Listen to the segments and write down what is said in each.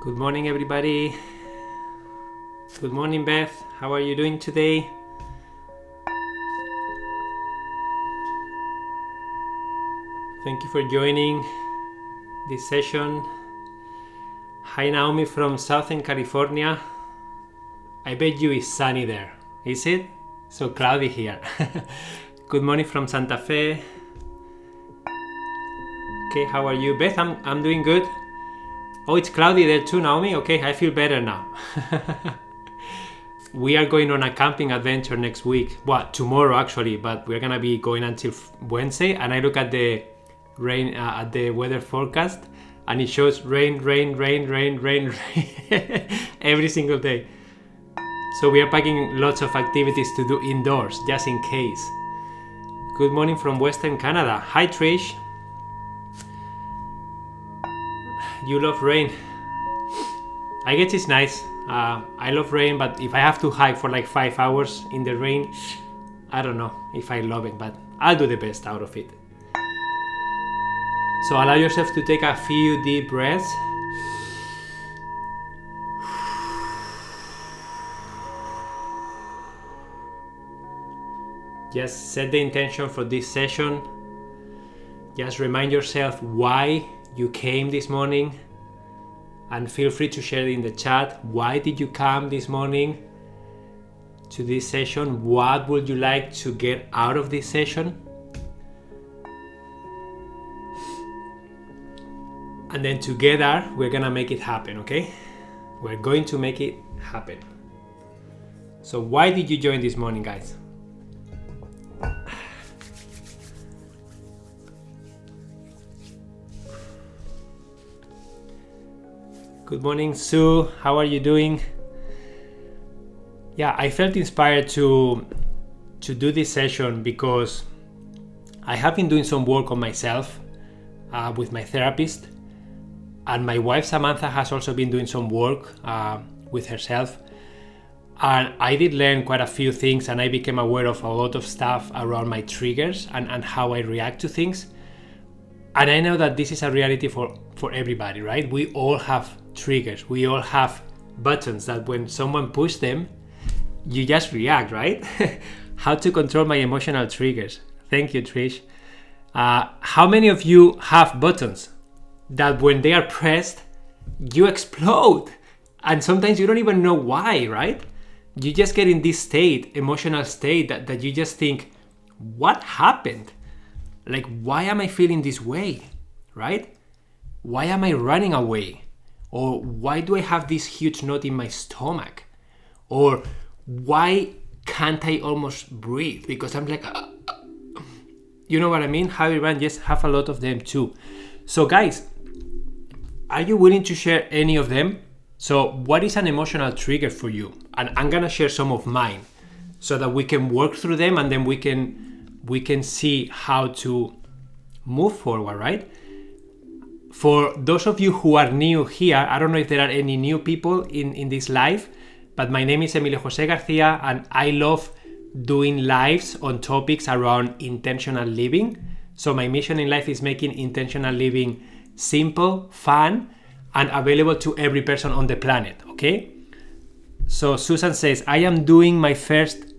Good morning, everybody. Good morning, Beth. How are you doing today? Thank you for joining this session. Hi, Naomi from Southern California. I bet you it's sunny there. Is it? So cloudy here. Good morning from Santa Fe. Okay, how are you? Beth, I'm doing good. Oh, it's cloudy there too, Naomi. Okay, I feel better now. We are going on a camping adventure next week. Well, tomorrow actually, but we're gonna be going until Wednesday. And I look at the rain, at the weather forecast, and it shows rain every single day. So we are packing lots of activities to do indoors, just in case. Good morning from Western Canada. Hi, Trish. You love rain. I guess it's nice. I love rain, but if I have to hike for like 5 hours in the rain, I don't know if I love it, but I'll do the best out of it. So allow yourself to take a few deep breaths. Just set the intention for this session. Just remind yourself why you came this morning, and feel free to share it in the chat. Why did you come this morning to this session? What would you like to get out of this session? And then together we're gonna make it happen, okay? We're going to make it happen. So why did you join this morning, guys? Good morning, Sue. How are you doing? Yeah, I felt inspired to do this session because I have been doing some work on myself with my therapist, and my wife Samantha has also been doing some work with herself. And I did learn quite a few things, and I became aware of a lot of stuff around my triggers and how I react to things. And I know that this is a reality for everybody, right? We all have triggers. We all have buttons that when someone pushes them, you just react, right? How to control my emotional triggers. Thank you, Trish. How many of you have buttons that when they are pressed, you explode? And sometimes you don't even know why, right? You just get in this state, emotional state, that you just think, what happened? Like, why am I feeling this way, right? Why am I running away? Or why do I have this huge knot in my stomach? Or why can't I almost breathe? Because I'm like, you know what I mean? How you run, just have a lot of them too. So guys, are you willing to share any of them? So what is an emotional trigger for you? And I'm gonna share some of mine so that we can work through them, and then we can see how to move forward, right? For those of you who are new here, I don't know if there are any new people in this live, but my name is Emilio Jose Garcia, and I love doing lives on topics around intentional living. So my mission in life is making intentional living simple, fun, and available to every person on the planet, okay? So Susan says, I am doing my first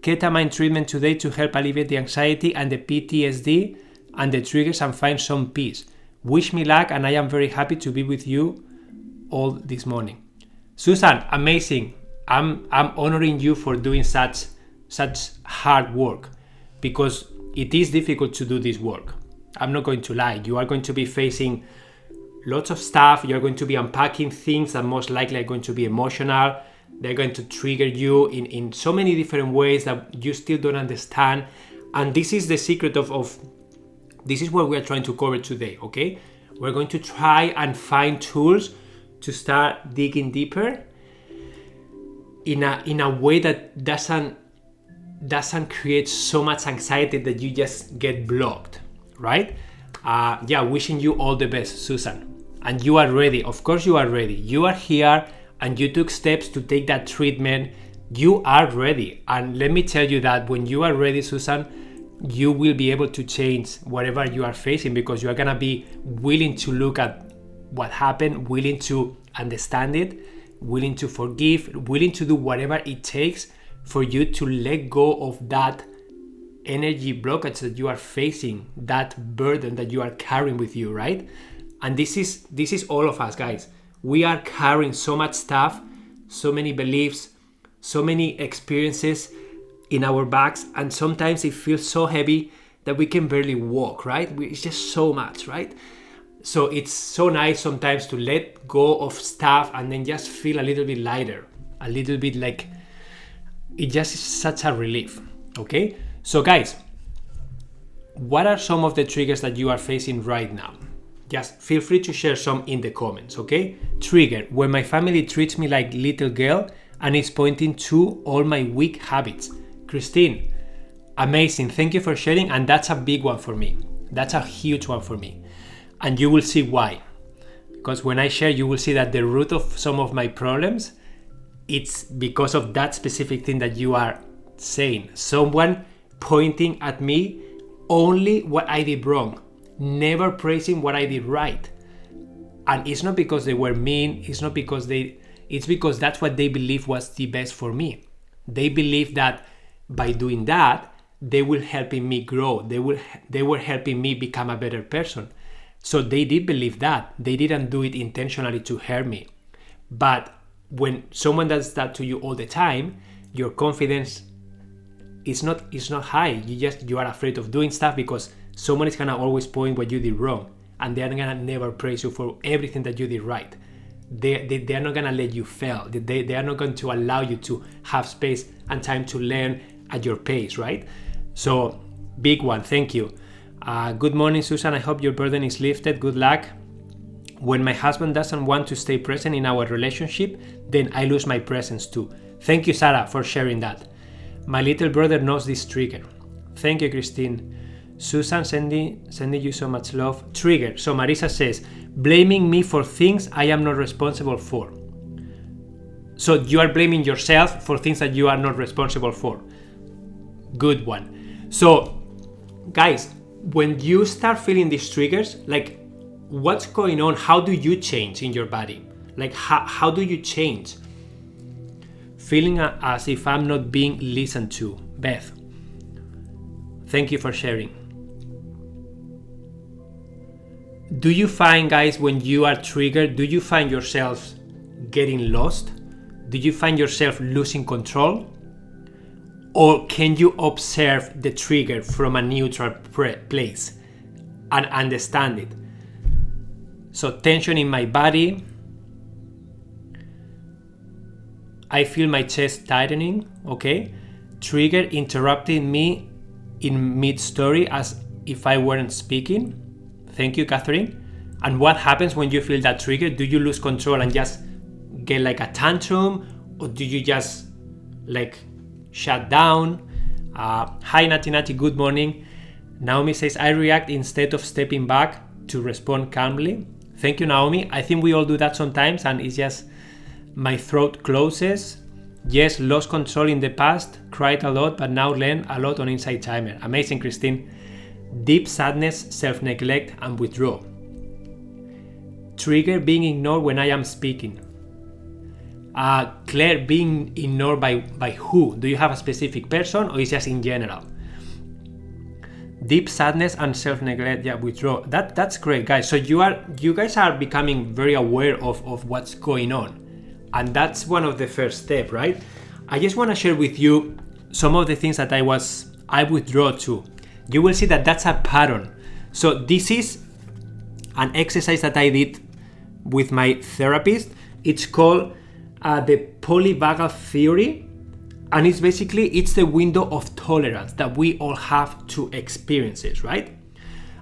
ketamine treatment today to help alleviate the anxiety and the PTSD and the triggers and find some peace. Wish me luck, and I am very happy to be with you all this morning. Susan, amazing. I'm honoring you for doing such hard work, because it is difficult to do this work. I'm not going to lie. You are going to be facing lots of stuff. You're going to be unpacking things that most likely are going to be emotional. They're going to trigger you in so many different ways that you still don't understand. And this is the secret of this is what we're trying to cover today, okay? We're going to try and find tools to start digging deeper in a way that doesn't create so much anxiety that you just get blocked, right? Yeah, wishing you all the best, Susan. And you are ready. Of course you are ready. You are here and you took steps to take that treatment. You are ready. And let me tell you that when you are ready, Susan, you will be able to change whatever you are facing, because you are going to be willing to look at what happened, willing to understand it, willing to forgive, willing to do whatever it takes for you to let go of that energy blockage that you are facing, that burden that you are carrying with you, right? And this is all of us, guys. We are carrying so much stuff, so many beliefs, so many experiences in our backs, and sometimes it feels so heavy that we can barely walk, right? It's just so much, right? So it's so nice sometimes to let go of stuff and then just feel a little bit lighter, a little bit like it just is such a relief, okay? So guys, what are some of the triggers that you are facing right now? Just feel free to share some in the comments, okay? Trigger: when my family treats me like little girl and is pointing to all my weak habits. Christine, amazing, thank you for sharing, and that's a big one for me. That's a huge one for me. And you will see why. Because when I share, you will see that the root of some of my problems, it's because of that specific thing that you are saying. Someone pointing at me only what I did wrong, never praising what I did right. And it's not because they were mean, it's because that's what they believe was the best for me. They believe that by doing that, they will helping me grow. They were helping me become a better person. So they did believe that. They didn't do it intentionally to hurt me. But when someone does that to you all the time, your confidence is not high. You are afraid of doing stuff because someone is gonna always point what you did wrong, and they're gonna never praise you for everything that you did right. They are not gonna let you fail. They are not going to allow you to have space and time to learn at your pace, right? So big one, thank you. Good morning, Susan. I hope your burden is lifted. Good luck. When my husband doesn't want to stay present in our relationship, then I lose my presence too. Thank you, Sarah, for sharing that. My little brother knows this trigger. Thank you, Christine. Susan, sending you so much love. Trigger. So Marisa says, blaming me for things I am not responsible for. So you are blaming yourself for things that you are not responsible for. Good one. So guys, when you start feeling these triggers, like what's going on? How do you change in your body? Like how do you change? Feeling as if I'm not being listened to. Beth, thank you for sharing. Do you find, guys, when you are triggered, do you find yourself getting lost? Do you find yourself losing control? Or can you observe the trigger from a neutral place and understand it? So tension in my body. I feel my chest tightening, okay? Trigger interrupting me in mid-story as if I weren't speaking. Thank you, Catherine. And what happens when you feel that trigger? Do you lose control and just get like a tantrum? Or do you just like shut down? Hi, Nati, good morning. Naomi says, I react instead of stepping back to respond calmly. Thank you, Naomi. I think we all do that sometimes, and it's just my throat closes. Yes, lost control in the past, cried a lot, but now learn a lot on Inside Timer. Amazing, Christine. Deep sadness, self-neglect, and withdraw. Trigger, being ignored when I am speaking. Claire, being ignored by who? Do you have a specific person or is just in general? Deep sadness and self-neglect, yeah, withdraw. That's great, guys. So you guys are becoming very aware of what's going on. And that's one of the first steps, right? I just want to share with you some of the things that I withdraw to. You will see that that's a pattern. So this is an exercise that I did with my therapist. It's called the polyvagal theory, and it's the window of tolerance that we all have to experiences, right?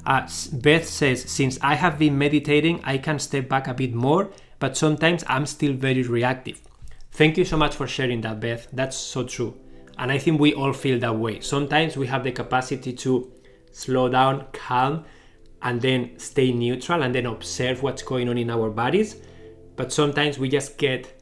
Beth says, since I have been meditating, I can step back a bit more, but sometimes I'm still very reactive. Thank you so much for sharing that, Beth. That's so true. And I think we all feel that way. Sometimes we have the capacity to slow down, calm, and then stay neutral and then observe what's going on in our bodies. But sometimes we just get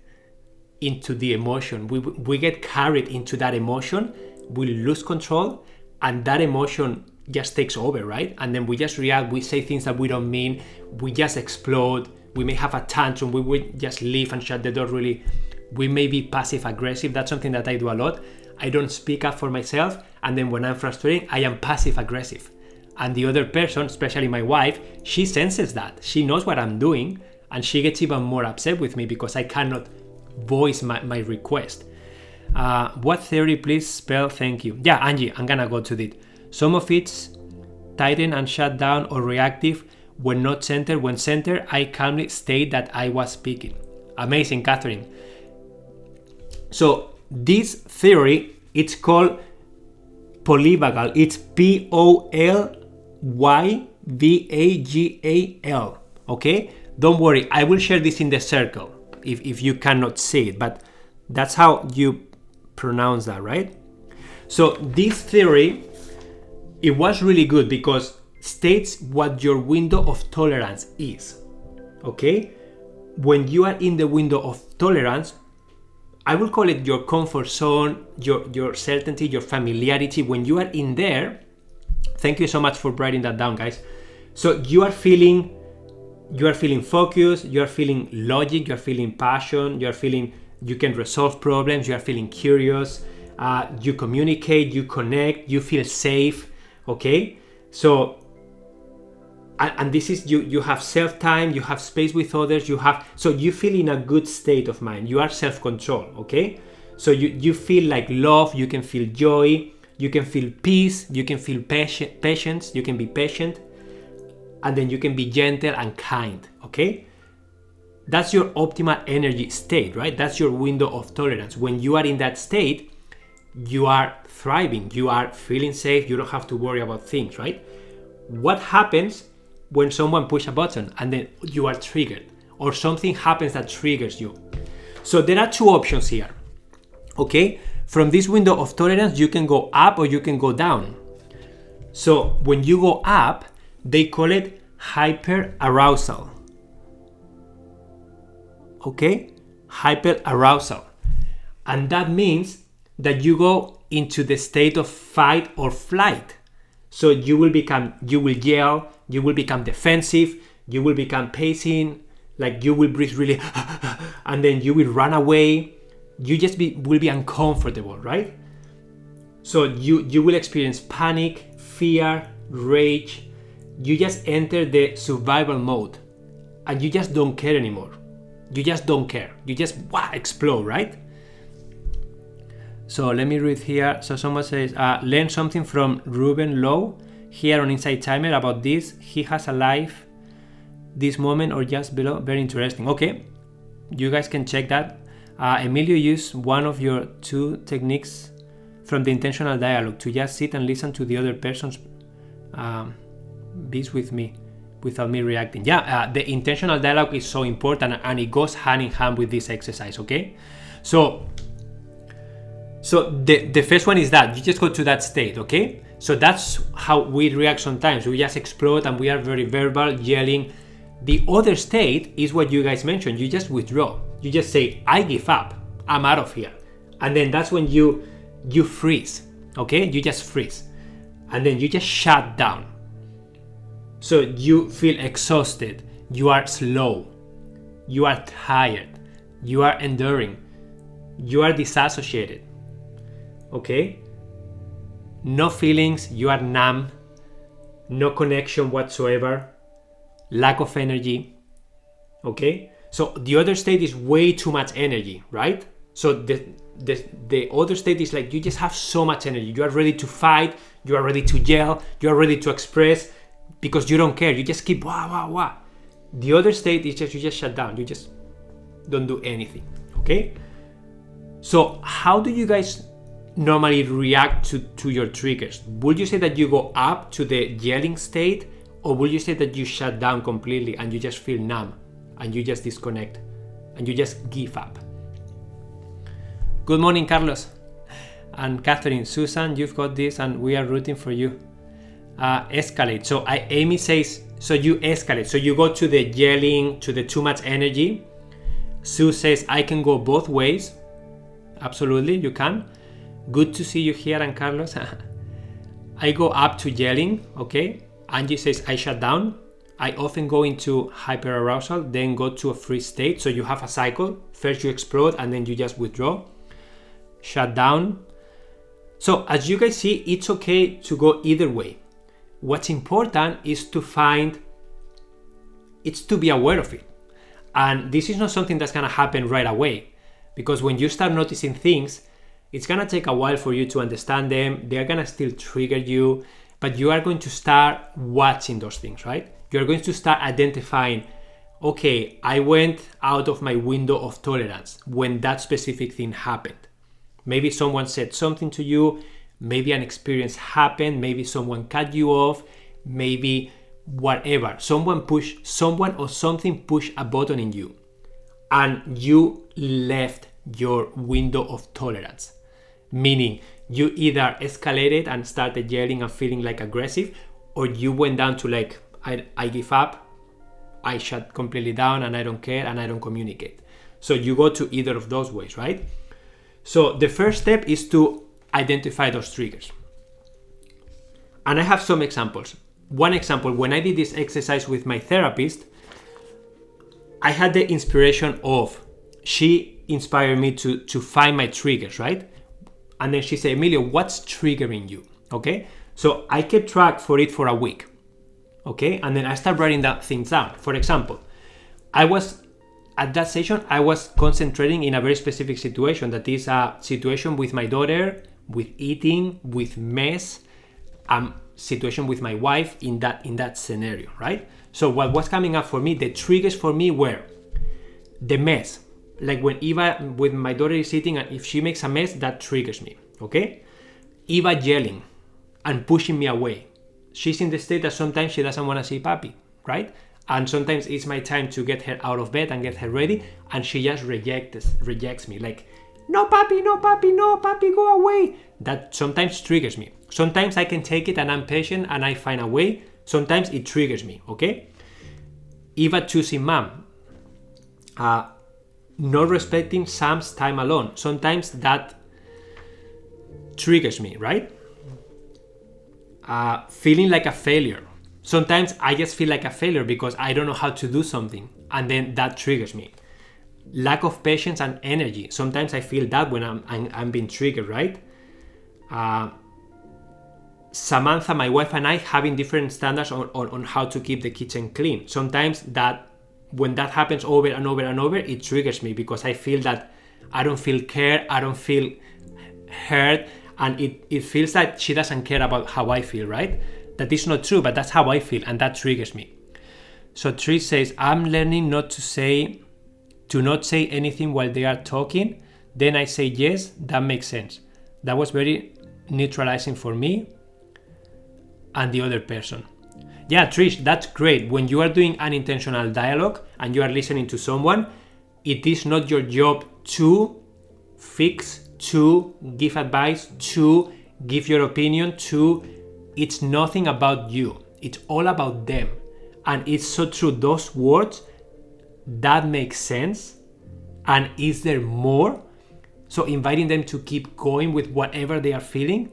into the emotion. We get carried into that emotion. We lose control, and that emotion just takes over, right? And then we just react. We say things that we don't mean. We just explode. we may have a tantrum, we would just leave and shut the door really. We may be passive aggressive. That's something that I do a lot. I don't speak up for myself, and then when I'm frustrated, I am passive aggressive. And the other person, especially my wife, she senses that. She knows what I'm doing, and she gets even more upset with me because I cannot voice my request. What theory, please spell? Thank you. Yeah, Angie, I'm gonna go to it. Some of it's tighten and shut down or reactive when not centered. When centered, I calmly state that I was speaking. Amazing, Catherine. So this theory, it's called polyvagal. It's Polyvagal. Okay? Don't worry, I will share this in the circle if you cannot see it, but that's how you pronounce that, right? So this theory, it was really good because states what your window of tolerance is. Okay? When you are in the window of tolerance, I will call it your comfort zone, your certainty, your familiarity. When you are in there, thank you so much for writing that down, guys. So you are feeling focused, you are feeling logic, you are feeling passion, you are feeling you can resolve problems, you are feeling curious, you communicate, you connect, you feel safe. Okay? So and this is you have self-time, you have space with others, so you feel in a good state of mind. You are self-control, okay? So you feel like love, you can feel joy, you can feel peace, you can feel patience, you can be patient, and then you can be gentle and kind, okay? That's your optimal energy state, right? That's your window of tolerance. When you are in that state, you are thriving, you are feeling safe, you don't have to worry about things, right? What happens when someone pushes a button and then you are triggered, or something happens that triggers you? So there are two options here, okay? From this window of tolerance, you can go up or you can go down. So when you go up, they call it hyperarousal. Okay? Hyperarousal. And that means that you go into the state of fight or flight. So you will yell, you will become defensive, you will become pacing, like you will breathe really, and then you will run away. You just will be uncomfortable, right? So you will experience panic, fear, rage. You just enter the survival mode, and you just don't care anymore. You just don't care. You just explode, right? So let me read here. So someone says, learn something from Ruben Lowe here on Inside Timer about this. He has a life this moment or just below. Very interesting. Okay, you guys can check that. Emilio used one of your two techniques from the intentional dialogue to just sit and listen to the other person's beats with me without me reacting. Yeah, the intentional dialogue is so important, and it goes hand in hand with this exercise, okay? So the first one is that you just go to that state, okay? So that's how we react sometimes. We just explode and we are very verbal, yelling. The other state is what you guys mentioned. You just withdraw. You just say, I give up. I'm out of here. And then that's when you freeze, okay? You just freeze. And then you just shut down. So you feel exhausted. You are slow. You are tired. You are enduring. You are disassociated. Okay? No feelings, you are numb, no connection whatsoever, lack of energy. Okay? So the other state is way too much energy, right? So the other state is like you just have so much energy. You are ready to fight, you are ready to yell, you are ready to express because you don't care. You just keep wah. The other state is just you just shut down. You just don't do anything. Okay? So how do you guys normally react to your triggers? Would you say that you go up to the yelling state, or would you say that you shut down completely and you just feel numb and you just disconnect and you just give up? Good morning, Carlos and Catherine. Susan, you've got this and we are rooting for you. Escalate. So Amy says, so you escalate. So you go to the yelling, to the too much energy. Sue says, I can go both ways. Absolutely, you can. Good to see you here, and Carlos. I go up to yelling, okay? Angie says, I shut down. I often go into hyperarousal, then go to a freeze state. So you have a cycle. First you explode and then you just withdraw, shut down. So as you guys see, it's okay to go either way. What's important is to be aware of it. And this is not something that's gonna happen right away, because when you start noticing things, it's gonna take a while for you to understand them. They're gonna still trigger you, but you are going to start watching those things, right? You're going to start identifying, okay, I went out of my window of tolerance when that specific thing happened. Maybe someone said something to you, maybe an experience happened, maybe someone cut you off, maybe whatever. Someone or something pushed a button in you and you left your window of tolerance. Meaning you either escalated and started yelling and feeling like aggressive, or you went down to like, I give up, I shut completely down and I don't care and I don't communicate. So you go to either of those ways, right? So the first step is to identify those triggers. And I have some examples. One example, when I did this exercise with my therapist, I had the inspiration of, she inspired me to find my triggers, right? And then she said, Emilio, what's triggering you? Okay. So I kept track for it for a week. Okay. And then I started writing that things down. For example, at that session, I was concentrating in a very specific situation. That is a situation with my daughter, with eating, with mess, situation with my wife in that scenario, right? So what was coming up for me, the triggers for me were the mess. Like when Eva, with my daughter is eating, and if she makes a mess, that triggers me, okay? Eva yelling and pushing me away. She's in the state that sometimes she doesn't want to see Papi, right? And sometimes it's my time to get her out of bed and get her ready, and she just rejects me. Like, no Papi, no Papi, no Papi, go away. That sometimes triggers me. Sometimes I can take it and I'm patient and I find a way. Sometimes it triggers me, okay? Eva choosing mom. Not respecting Sam's time alone. Sometimes that triggers me, right? Feeling like a failure. Sometimes I just feel like a failure because I don't know how to do something, and then that triggers me. Lack of patience and energy. Sometimes I feel that when I'm being triggered, right? Samantha, my wife, and I having different standards on how to keep the kitchen clean. Sometimes that when that happens over and over and over, it triggers me because I feel that I don't feel cared, I don't feel heard, and it feels like she doesn't care about how I feel, right? That is not true, but that's how I feel, and that triggers me. So Trish says, I'm learning not to not say anything while they are talking. Then I say, yes, that makes sense. That was very neutralizing for me and the other person. Yeah, Trish, that's great. When you are doing unintentional dialogue and you are listening to someone, it is not your job to fix, to give advice, to give your opinion, it's nothing about you. It's all about them. And it's so true. Those words, that makes sense. And is there more? So inviting them to keep going with whatever they are feeling,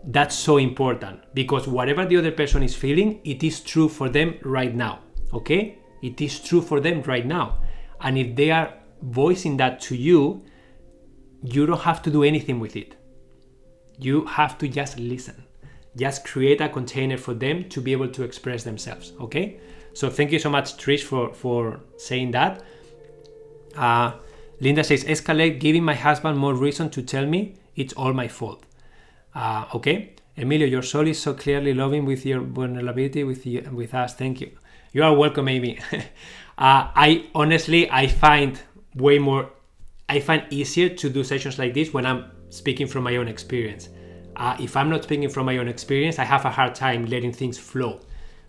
that's so important, because whatever the other person is feeling, it is true for them right now, okay? It is true for them right now. And if they are voicing that to you, you don't have to do anything with it. You have to just listen. Just create a container for them to be able to express themselves, okay? So thank you so much, Trish, for saying that. Linda says, escalate, giving my husband more reason to tell me it's all my fault. Okay, Emilio, your soul is so clearly loving with your vulnerability with us. Thank you. You are welcome, Amy. I find easier to do sessions like this when I'm speaking from my own experience. If I'm not speaking from my own experience, I have a hard time letting things flow.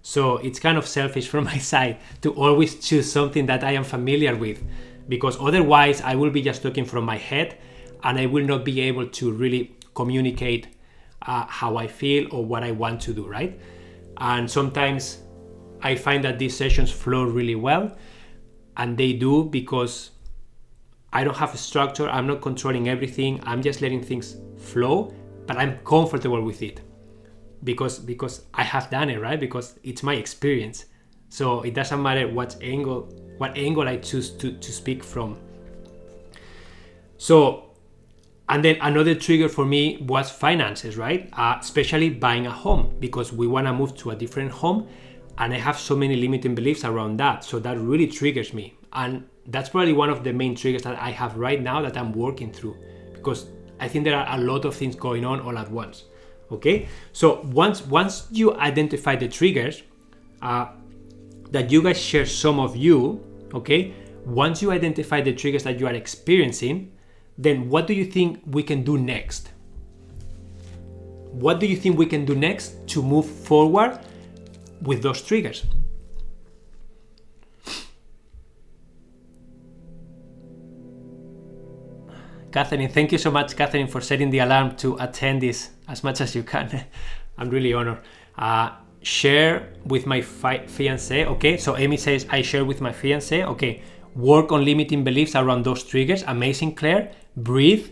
So it's kind of selfish from my side to always choose something that I am familiar with, because otherwise I will be just talking from my head and I will not be able to really communicate how I feel or what I want to do, right? And sometimes I find that these sessions flow really well, and they do because I don't have a structure, I'm not controlling everything, I'm just letting things flow, but I'm comfortable with it because I have done it, right? Because it's my experience. So it doesn't matter what angle I choose to speak from. So, and then another trigger for me was finances, right? Especially buying a home, because we want to move to a different home, and I have so many limiting beliefs around that. So that really triggers me. And that's probably one of the main triggers that I have right now that I'm working through, because I think there are a lot of things going on all at once. Okay, so once you identify the triggers, that you guys share some of you, okay, once you identify the triggers that you are experiencing, then what do you think we can do next? What do you think we can do next to move forward with those triggers? Catherine, thank you so much, Catherine, for setting the alarm to attend this as much as you can. I'm really honored. Share with my fiancé. Okay, so Amy says, I share with my fiancé. Okay, work on limiting beliefs around those triggers. Amazing, Claire. Breathe.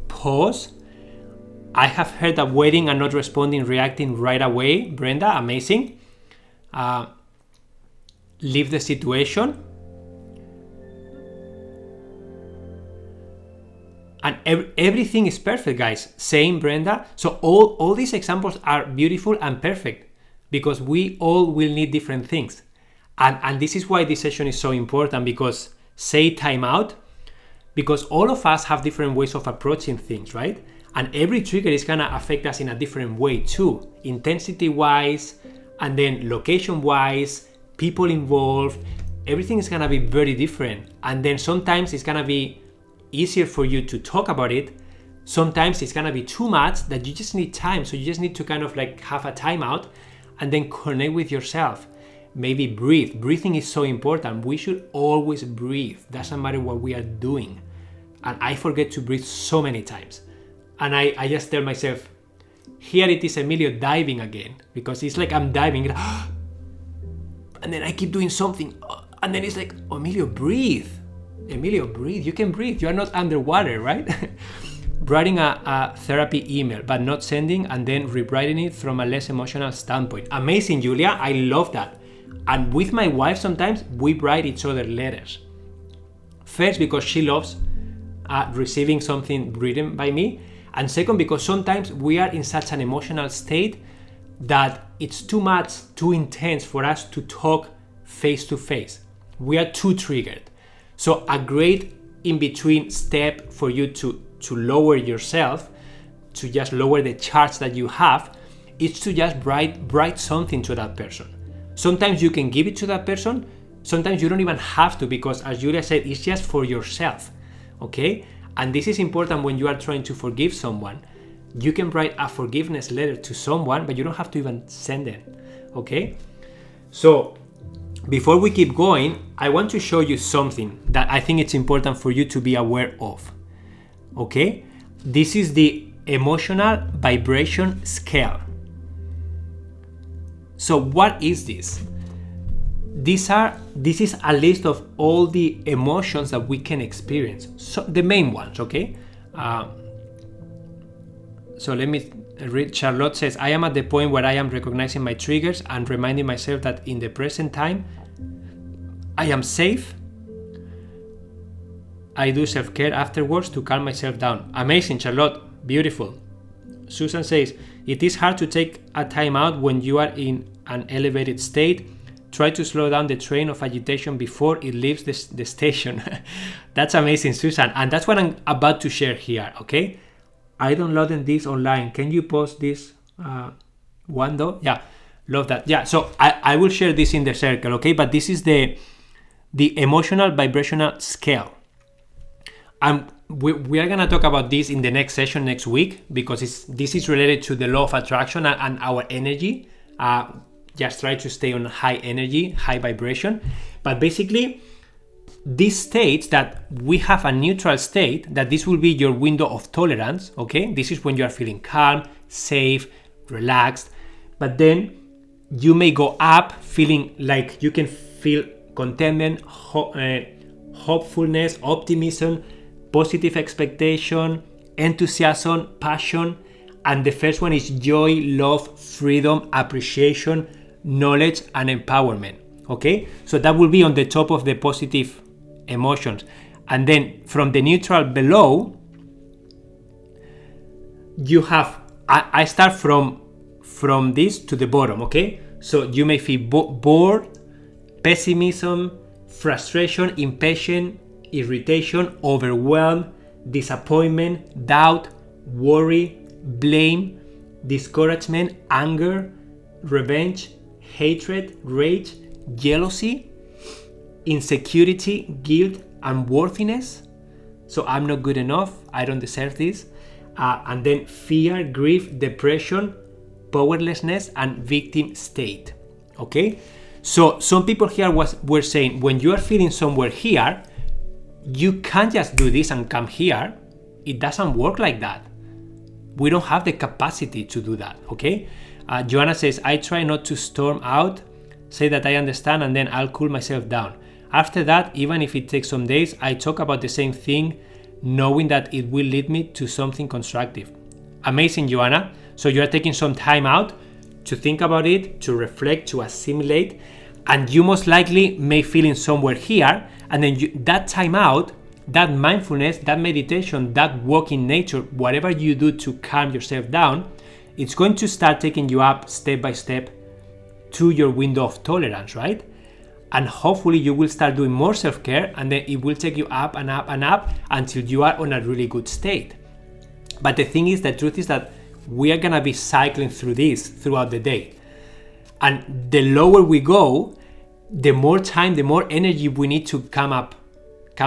Pause. I have heard that waiting and not responding, reacting right away. Brenda, amazing. Leave the situation. And everything is perfect, guys. Same, Brenda. So all these examples are beautiful and perfect, because we all will need different things. And this is why this session is so important, because say time out, because all of us have different ways of approaching things, right? And every trigger is gonna affect us in a different way too, intensity-wise, and then location-wise, people involved. Everything is gonna be very different. And then sometimes it's gonna be easier for you to talk about it. Sometimes it's gonna be too much that you just need time. So you just need to kind of like have a timeout and then connect with yourself. Maybe breathe. Breathing is so important. We should always breathe. Doesn't matter what we are doing. And I forget to breathe so many times. And I just tell myself, here it is Emilio diving again, because it's like I'm diving and then I keep doing something and then it's like, oh, Emilio, breathe. Emilio, breathe. You can breathe. You are not underwater, right? Writing a therapy email, but not sending, and then rewriting it from a less emotional standpoint. Amazing, Julia. I love that. And with my wife, sometimes we write each other letters. First, because she loves receiving something written by me. And second, because sometimes we are in such an emotional state that it's too much, too intense for us to talk face to face. We are too triggered. So a great in-between step for you to lower yourself, to just lower the charge that you have, is to just write something to that person. Sometimes you can give it to that person. Sometimes you don't even have to, because as Julia said, it's just for yourself, okay? And this is important when you are trying to forgive someone. You can write a forgiveness letter to someone, but you don't have to even send it, okay? So before we keep going, I want to show you something that I think it's important for you to be aware of, okay? This is the emotional vibration scale. So what is this? This is a list of all the emotions that we can experience. So the main ones, okay? So let me read. Charlotte says, I am at the point where I am recognizing my triggers and reminding myself that in the present time, I am safe. I do self-care afterwards to calm myself down. Amazing, Charlotte. Beautiful. Susan says, it is hard to take a time out when you are in an elevated state. Try to slow down the train of agitation before it leaves the station. That's amazing, Susan. And that's what I'm about to share here, okay? I downloaded this online. Can you post this one though? Yeah, love that. Yeah, so I will share this in the circle, okay? But this is the emotional vibrational scale. And we are going to talk about this in the next session next week, because this is related to the law of attraction and our energy. Just try to stay on high energy, high vibration. But basically, this states that we have a neutral state, that this will be your window of tolerance, okay? This is when you are feeling calm, safe, relaxed. But then you may go up feeling like you can feel contentment, hopefulness, optimism, positive expectation, enthusiasm, passion. And the first one is joy, love, freedom, appreciation, knowledge, and empowerment. Okay, so that will be on the top of the positive emotions. And then from the neutral below, you have, I start from this to the bottom. Okay, so you may feel bored, pessimism, frustration, impatience, irritation, overwhelm, disappointment, doubt, worry, blame, discouragement, anger, revenge, hatred, rage, jealousy, insecurity, guilt, unworthiness. So I'm not good enough, I don't deserve this. And then fear, grief, depression, powerlessness, and victim state. Okay, so some people here were saying, when you are feeling somewhere here, you can't just do this and come here. It doesn't work like that. We don't have the capacity to do that. Okay, Joanna says, I try not to storm out, say that I understand, and then I'll cool myself down. After that, even if it takes some days, I talk about the same thing, knowing that it will lead me to something constructive. Amazing, Joanna. So you are taking some time out to think about it, to reflect, to assimilate, and you most likely may feel in somewhere here, and then that time out, that mindfulness, that meditation, that walk in nature, whatever you do to calm yourself down, it's going to start taking you up step by step to your window of tolerance, right? And hopefully you will start doing more self-care, and then it will take you up and up and up until you are on a really good state. But the thing is, the truth is that we are gonna be cycling through this throughout the day. And the lower we go, the more time, the more energy we need to come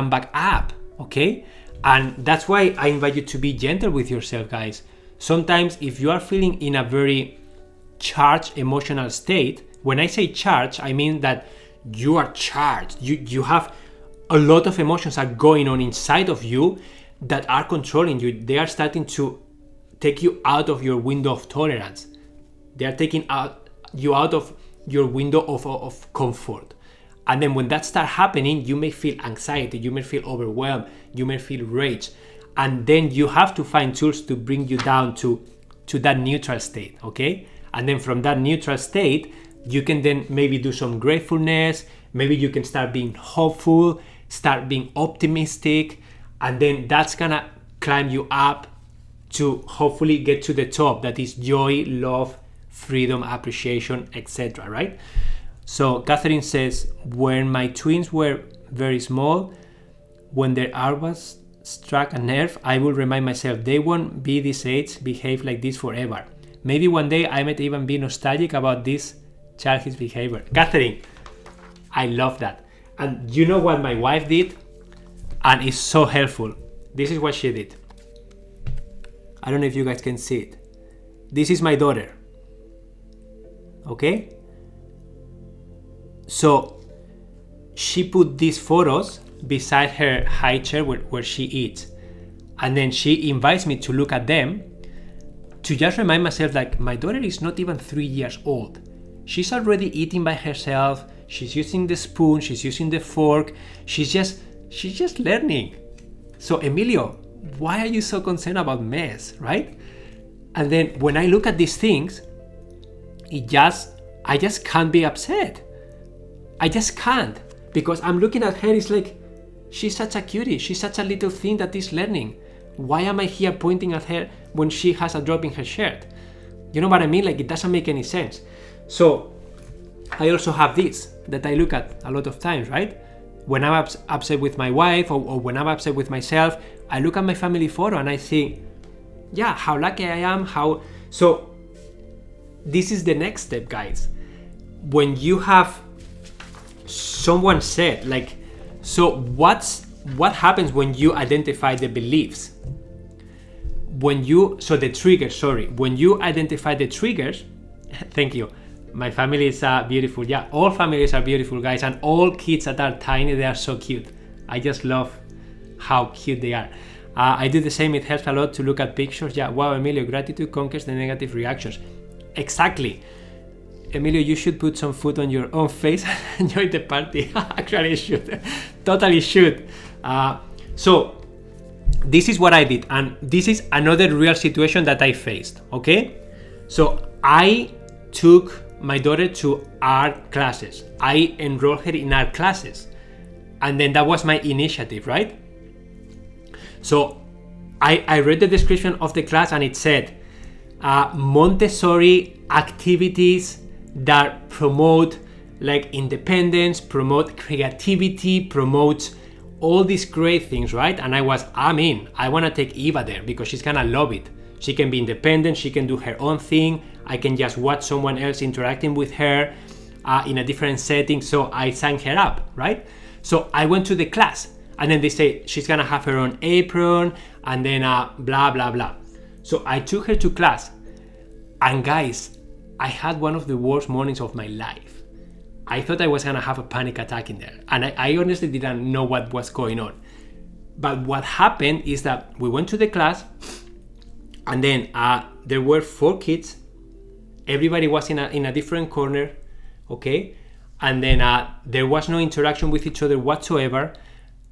back up, okay? And that's why I invite you to be gentle with yourself, guys. Sometimes if you are feeling in a very charged emotional state, when I say charged, I mean that you are charged. You have a lot of emotions are going on inside of you that are controlling you. They are starting to take you out of your window of tolerance. They are taking you out of your window of comfort. And then when that starts happening, you may feel anxiety, you may feel overwhelmed, you may feel rage. And then you have to find tools to bring you down to that neutral state, okay? And then from that neutral state, you can then maybe do some gratefulness, maybe you can start being hopeful, start being optimistic, and then that's gonna climb you up to hopefully get to the top, that is joy, love, freedom, appreciation, etc., right? So Catherine says, when my twins were very small, when their arms struck a nerve, I will remind myself they won't be this age, behave like this forever. Maybe one day I might even be nostalgic about this childhood behavior. Catherine, I love that. And you know what my wife did? And it's so helpful. This is what she did. I don't know if you guys can see it. This is my daughter. Okay? So she put these photos beside her high chair where she eats. And then she invites me to look at them to just remind myself, like, my daughter is not even 3 years old. She's already eating by herself. She's using the spoon, she's using the fork. She's just learning. So Emilio, why are you so concerned about mess, right? And then when I look at these things, I just can't be upset. I just can't, because I'm looking at her, it's like, she's such a cutie, she's such a little thing that is learning. Why am I here pointing at her when she has a drop in her shirt? You know what I mean? Like, it doesn't make any sense. So I also have this that I look at a lot of times, right? When I'm upset with my wife or when I'm upset with myself, I look at my family photo and I think, yeah, how lucky I am, So this is the next step, guys. When you have someone said, like, so what happens when you identify the beliefs? When you identify the triggers, thank you. My family is beautiful. Yeah, all families are beautiful, guys, and all kids that are tiny, they are so cute. I just love how cute they are. I do the same. It helps a lot to look at pictures. Yeah, wow, Emilio, gratitude conquers the negative reactions. Exactly. Emilio, you should put some food on your own face and enjoy the party. Actually, you should. Totally should. So this is what I did, and this is another real situation that I faced, okay? So I took my daughter to art classes. I enrolled her in art classes. And then that was my initiative, right? So I read the description of the class and it said, Montessori activities that promote like independence, promote creativity, promote all these great things, right? And I'm in. I want to take Eva there because she's gonna love it. She can be independent, she can do her own thing. I can just watch someone else interacting with her in a different setting. So I signed her up, right? So I went to the class and then they say she's gonna have her own apron and then blah, blah, blah. So I took her to class and guys, I had one of the worst mornings of my life. I thought I was gonna have a panic attack in there. And I honestly didn't know what was going on. But what happened is that we went to the class and then there were 4 kids. Everybody was in a different corner, okay? And then there was no interaction with each other whatsoever.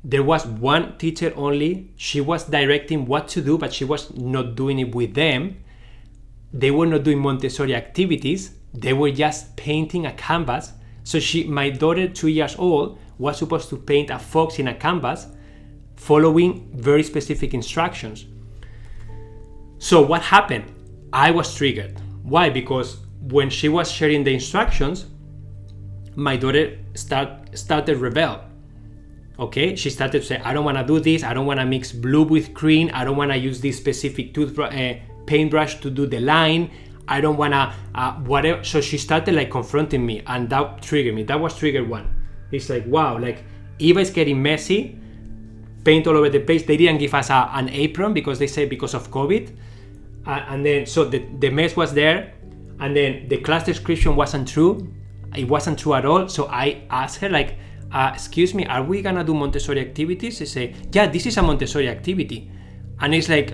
There was one teacher only. She was directing what to do, but she was not doing it with them. They were not doing Montessori activities. They were just painting a canvas. So my daughter, 2 years old, was supposed to paint a fox in a canvas following very specific instructions. So what happened? I was triggered. Why? Because when she was sharing the instructions, my daughter started rebel. Okay, she started to say, I don't want to do this. I don't want to mix blue with green. I don't want to use this specific paintbrush to do the line. I don't want to whatever. So she started like confronting me, and that triggered me. That was trigger 1. It's like, wow, like Eva is getting messy, paint all over the place. They didn't give us an apron because they say because of COVID. And then so the mess was there, and then the class description wasn't true. It wasn't true at all. So I asked her like, excuse me, are we gonna do Montessori activities? She say, yeah, this is a Montessori activity. And it's like,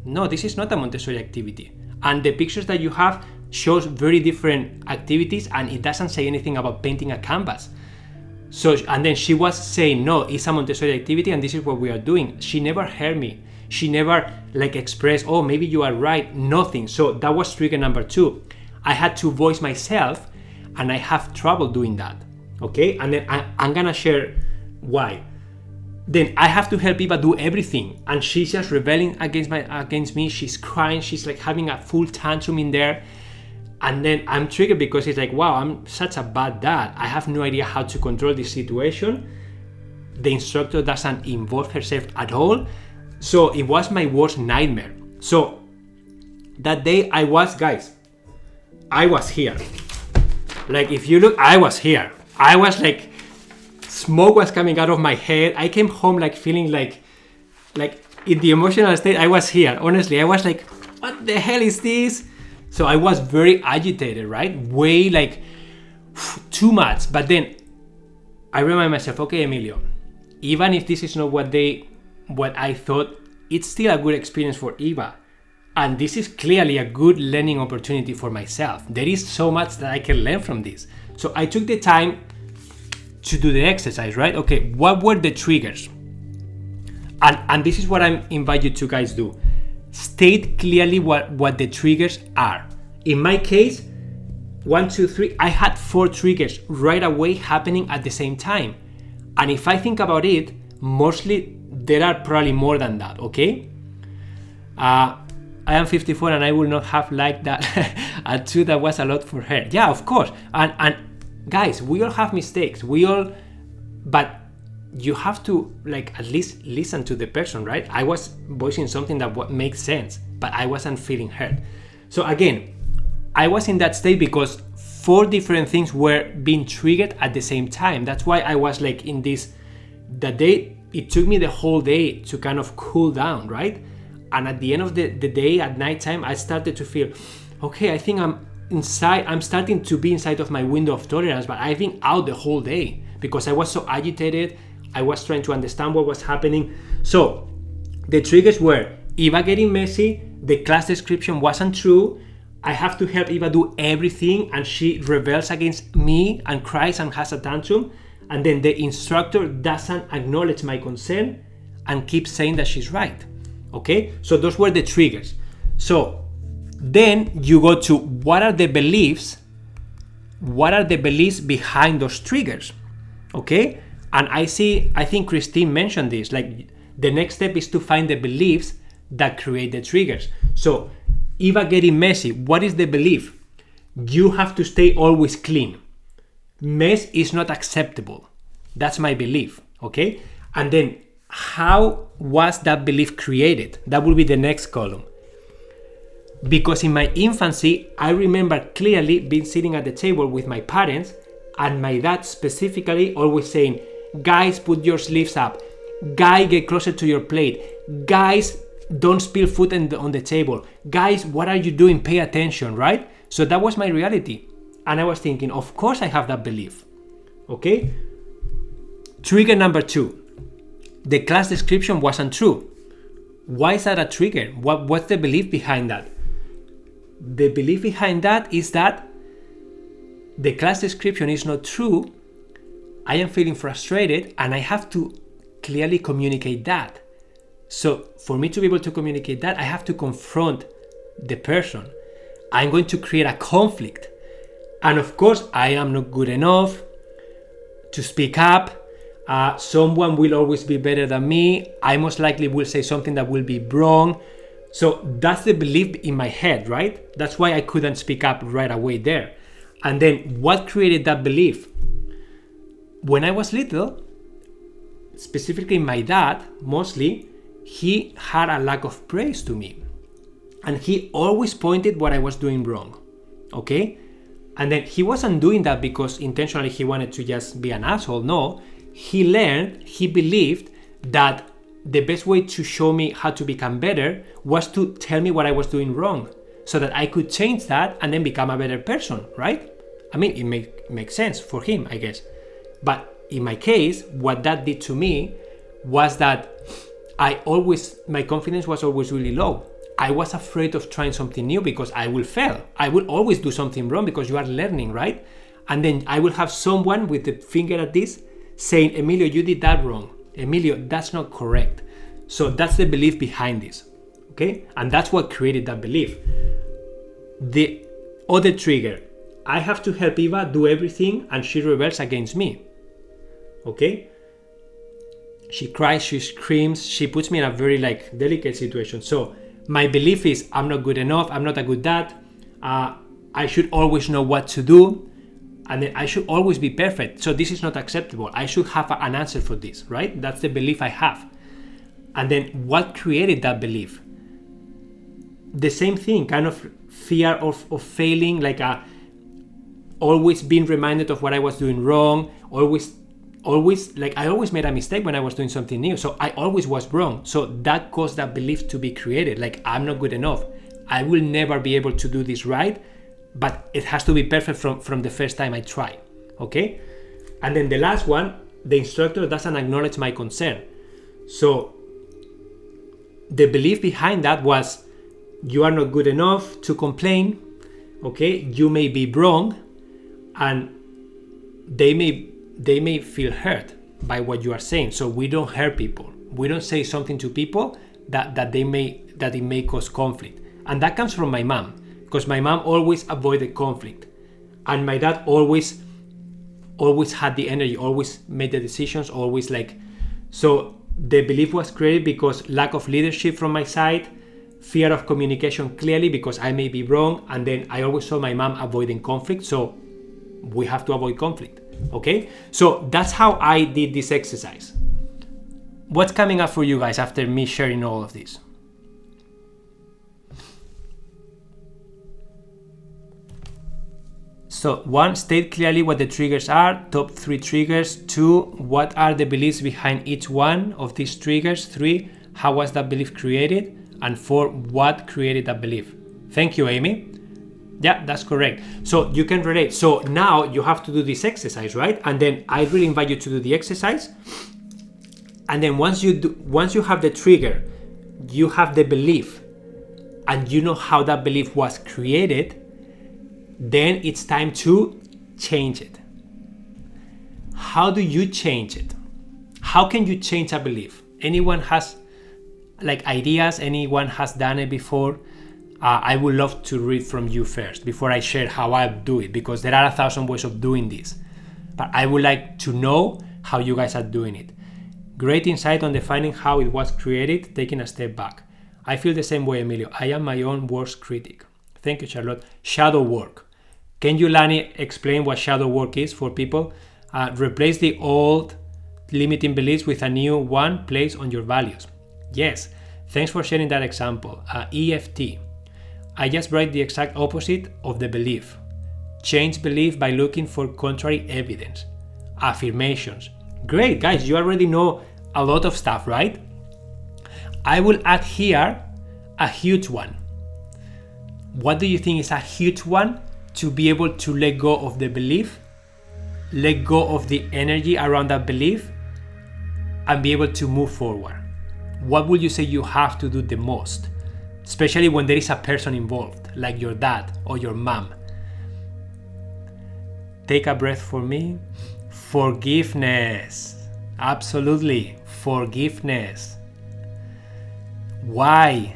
no, this is not a Montessori activity. And the pictures that you have shows very different activities, and it doesn't say anything about painting a canvas. So, and then she was saying, no, it's a Montessori activity and this is what we are doing. She never heard me. She never like expressed, oh, maybe you are right, nothing. So that was trigger number 2. I had to voice myself, and I have trouble doing that, okay? And then I'm gonna share why. Then I have to help Eva do everything, and she's just rebelling against me. She's crying, she's like having a full tantrum in there. And then I'm triggered because it's like, wow, I'm such a bad dad. I have no idea how to control this situation. The instructor doesn't involve herself at all. So it was my worst nightmare. So that day I was here. Like if you look, I was here. I was like, smoke was coming out of my head. I came home like feeling like in the emotional state. I was here. Honestly, I was like, what the hell is this? So I was very agitated, right? Way like too much. But then I remind myself, okay, Emilio, even if this is not what I thought, it's still a good experience for Eva. And this is clearly a good learning opportunity for myself. There is so much that I can learn from this. So I took the time to do the exercise, right? Okay, what were the triggers? And this is what I invite you to guys do. State clearly what the triggers are. In my case, 1, 2, 3, I had 4 triggers right away happening at the same time. And if I think about it, mostly there are probably more than that, okay? I am 54 and I will not have liked that a 2 that was a lot for her. Yeah, of course. And guys, we all have mistakes. But you have to like at least listen to the person, right? I was voicing something that makes sense, but I wasn't feeling heard. So again, I was in that state because 4 different things were being triggered at the same time. That's why I was like in this, it took me the whole day to kind of cool down, right? And at the end of the day, at nighttime, I started to feel, okay, I think I'm starting to be inside of my window of tolerance, but I've been out the whole day because I was so agitated. I was trying to understand what was happening. So the triggers were Eva getting messy, the class description wasn't true, I have to help Eva do everything, and she rebels against me and cries and has a tantrum, and then the instructor doesn't acknowledge my consent and keeps saying that she's right. Okay, so those were the triggers. So then you go to what are the beliefs what are the beliefs behind those triggers? Okay? And I think Christine mentioned this, like the next step is to find the beliefs that create the triggers. So, Eva getting messy, what is the belief? You have to stay always clean. Mess is not acceptable. That's my belief, okay? And then, how was that belief created? That will be the next column. Because in my infancy, I remember clearly being sitting at the table with my parents and my dad specifically always saying, guys, put your sleeves up. Guy, get closer to your plate. Guys, don't spill food on the table. Guys, what are you doing? Pay attention, right? So that was my reality. And I was thinking, of course I have that belief. Okay? Trigger number 2. The class description wasn't true. Why is that a trigger? What's the belief behind that? The belief behind that is that the class description is not true. I am feeling frustrated and I have to clearly communicate that. So for me to be able to communicate that, I have to confront the person. I'm going to create a conflict. And of course, I am not good enough to speak up. Someone will always be better than me. I most likely will say something that will be wrong. So that's the belief in my head, right? That's why I couldn't speak up right away there. And then what created that belief? When I was little, specifically my dad, mostly, he had a lack of praise to me. And he always pointed what I was doing wrong, okay? And then he wasn't doing that because intentionally he wanted to just be an asshole. No, he believed that the best way to show me how to become better was to tell me what I was doing wrong so that I could change that and then become a better person, right? I mean, it makes sense for him, I guess. But in my case, what that did to me was that my confidence was always really low. I was afraid of trying something new because I will fail. I will always do something wrong because you are learning, right? And then I will have someone with the finger at this saying, Emilio, you did that wrong. Emilio, that's not correct. So that's the belief behind this, okay? And that's what created that belief. The other trigger, I have to help Eva do everything and she rebels against me, okay? She cries, she screams, she puts me in a very delicate situation. So my belief is I'm not good enough, I'm not a good dad, I should always know what to do, and then I should always be perfect. So this is not acceptable. I should have an answer for this, right? That's the belief I have. And then what created that belief? The same thing, kind of fear of failing, always being reminded of what I was doing wrong, always I always made a mistake when I was doing something new. So I always was wrong. So that caused that belief to be created. I'm not good enough. I will never be able to do this right, but it has to be perfect from the first time I try. Okay? And then the last one, the instructor doesn't acknowledge my concern. So the belief behind that was, you are not good enough to complain. Okay? You may be wrong, and they may feel hurt by what you are saying. So we don't hurt people. We don't say something to people that it may cause conflict. And that comes from my mom, because my mom always avoided conflict. And my dad always had the energy, always made the decisions, always so the belief was created because lack of leadership from my side, fear of communication clearly because I may be wrong, and then I always saw my mom avoiding conflict, so we have to avoid conflict. Okay, so that's how I did this exercise. What's coming up for you guys after me sharing all of this? So 1, state clearly what the triggers are, top 3 triggers. 2, what are the beliefs behind each one of these triggers. 3, how was that belief created? And 4, what created that belief? Thank you, Amy. Yeah, that's correct. So you can relate. So now you have to do this exercise, right? And then I really invite you to do the exercise. And then once you have the trigger, you have the belief, and you know how that belief was created, then it's time to change it. How do you change it? How can you change a belief? Anyone has ideas? Anyone has done it before? I would love to read from you first before I share how I do it, because there are 1,000 ways of doing this. But I would like to know how you guys are doing it. Great insight on defining how it was created, taking a step back. I feel the same way, Emilio. I am my own worst critic. Thank you, Charlotte. Shadow work. Can you, Lani, explain what shadow work is for people? Replace the old limiting beliefs with a new one placed on your values. Yes, thanks for sharing that example. EFT. I just write the exact opposite of the belief. Change belief by looking for contrary evidence. Affirmations. Great, guys, you already know a lot of stuff, right? I will add here a huge one. What do you think is a huge one to be able to let go of the belief, let go of the energy around that belief, and be able to move forward? What would you say you have to do the most? Especially when there is a person involved, like your dad or your mom. Take a breath for me. Forgiveness. Absolutely. Forgiveness. Why?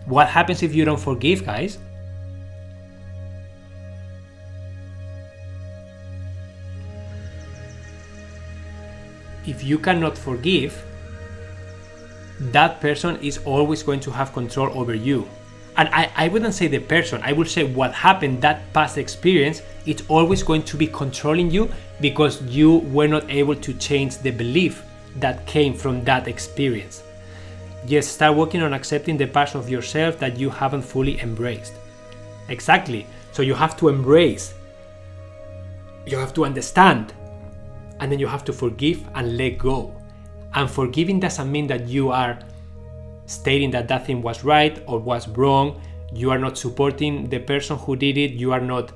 What happens if you don't forgive, guys? If you cannot forgive, that person is always going to have control over you. And I wouldn't say the person, I would say what happened, that past experience, it's always going to be controlling you because you were not able to change the belief that came from that experience. Yes, start working on accepting the parts of yourself that you haven't fully embraced. Exactly. So you have to embrace, you have to understand, and then you have to forgive and let go. And forgiving doesn't mean that you are stating that that thing was right or was wrong. You are not supporting the person who did it. You are not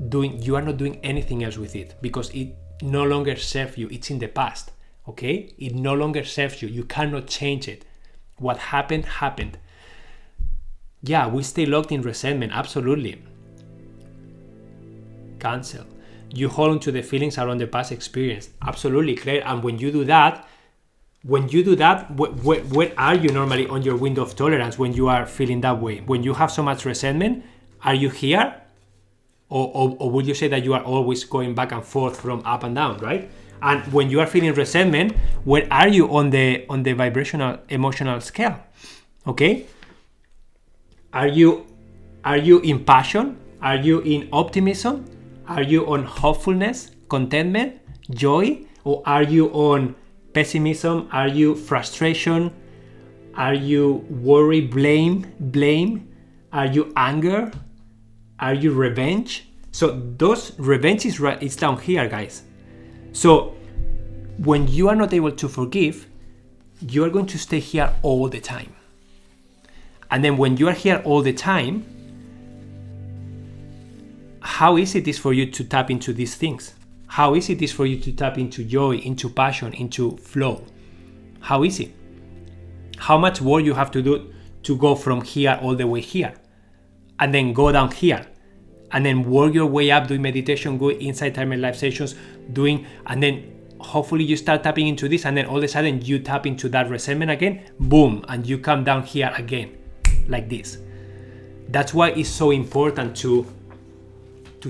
doing anything else with it because it no longer serves you. It's in the past. Okay? It no longer serves you. You cannot change it. What happened, happened. Yeah, we stay locked in resentment. Absolutely. Cancel. You hold on to the feelings around the past experience. Absolutely, Claire. And when you do that, where are you normally on your window of tolerance when you are feeling that way? When you have so much resentment, are you here? Or would you say that you are always going back and forth from up and down, right? And when you are feeling resentment, where are you on the vibrational emotional scale? Okay? Are you in passion? Are you in optimism? Are you on hopefulness, contentment, joy? Or are you on pessimism? Are you frustration? Are you worry, blame? Are you anger? Are you revenge? So those revenge is down here, guys. So when you are not able to forgive, you are going to stay here all the time. And then when you are here all the time, how easy it is for you to tap into these things? How easy it is for you to tap into joy, into passion, into flow? How easy? How much work you have to do to go from here all the way here, and then go down here, and then work your way up, doing meditation, go inside time and life sessions, and then hopefully you start tapping into this, and then all of a sudden you tap into that resentment again, boom, and you come down here again, like this. That's why it's so important to